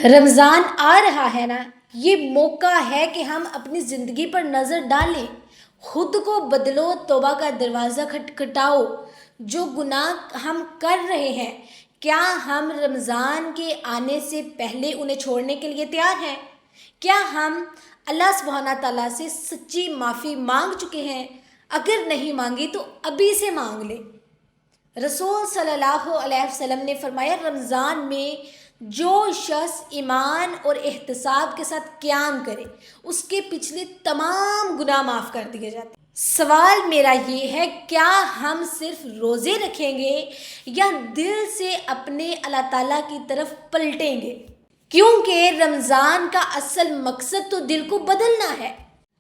رمضان آ رہا ہے نا، یہ موقع ہے کہ ہم اپنی زندگی پر نظر ڈالیں، خود کو بدلو، توبہ کا دروازہ کھٹکھٹاؤ۔ جو گناہ ہم کر رہے ہیں، کیا ہم رمضان کے آنے سے پہلے انہیں چھوڑنے کے لیے تیار ہیں؟ کیا ہم اللہ سبحانہ تعالیٰ سے سچی معافی مانگ چکے ہیں؟ اگر نہیں مانگی تو ابھی سے مانگ لیں۔ رسول صلی اللہ علیہ وسلم نے فرمایا، رمضان میں جو شخص ایمان اور احتساب کے ساتھ قیام کرے، اس کے پچھلے تمام گناہ معاف کر دیے جاتے ہیں۔ سوال میرا یہ ہے، کیا ہم صرف روزے رکھیں گے یا دل سے اپنے اللہ تعالیٰ کی طرف پلٹیں گے؟ کیونکہ رمضان کا اصل مقصد تو دل کو بدلنا ہے،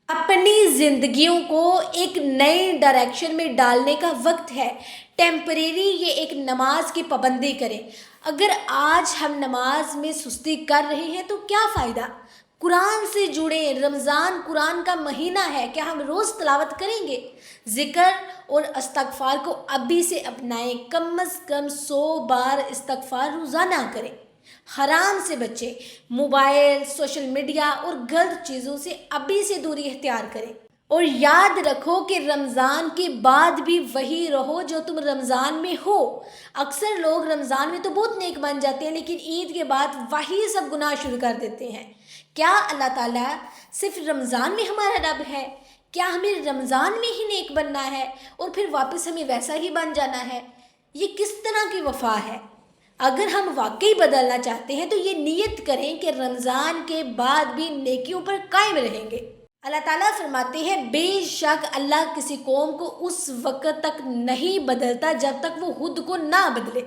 اپنی زندگیوں کو ایک نئی ڈائریکشن میں ڈالنے کا وقت ہے۔ ٹیمپریری یہ ایک نماز کی پابندی کریں۔ اگر آج ہم نماز میں سستی کر رہے ہیں تو کیا فائدہ؟ قرآن سے جڑیں، رمضان قرآن کا مہینہ ہے، کیا ہم روز تلاوت کریں گے؟ ذکر اور استغفار کو ابھی سے اپنائیں، کم از کم 100 بار استغفار روزانہ کریں۔ حرام سے بچیں، موبائل، سوشل میڈیا اور غلط چیزوں سے ابھی سے دوری اختیار کریں۔ اور یاد رکھو کہ رمضان کے بعد بھی وہی رہو جو تم رمضان میں ہو۔ اکثر لوگ رمضان میں تو بہت نیک بن جاتے ہیں، لیکن عید کے بعد وہی سب گناہ شروع کر دیتے ہیں۔ کیا اللہ تعالیٰ صرف رمضان میں ہمارا رب ہے؟ کیا ہمیں رمضان میں ہی نیک بننا ہے اور پھر واپس ہمیں ویسا ہی بن جانا ہے؟ یہ کس طرح کی وفا ہے؟ اگر ہم واقعی بدلنا چاہتے ہیں تو یہ نیت کریں کہ رمضان کے بعد بھی نیکیوں پر قائم رہیں گے۔ اللہ تعالیٰ فرماتے ہیں، بے شک اللہ کسی قوم کو اس وقت تک نہیں بدلتا جب تک وہ خود کو نہ بدلے۔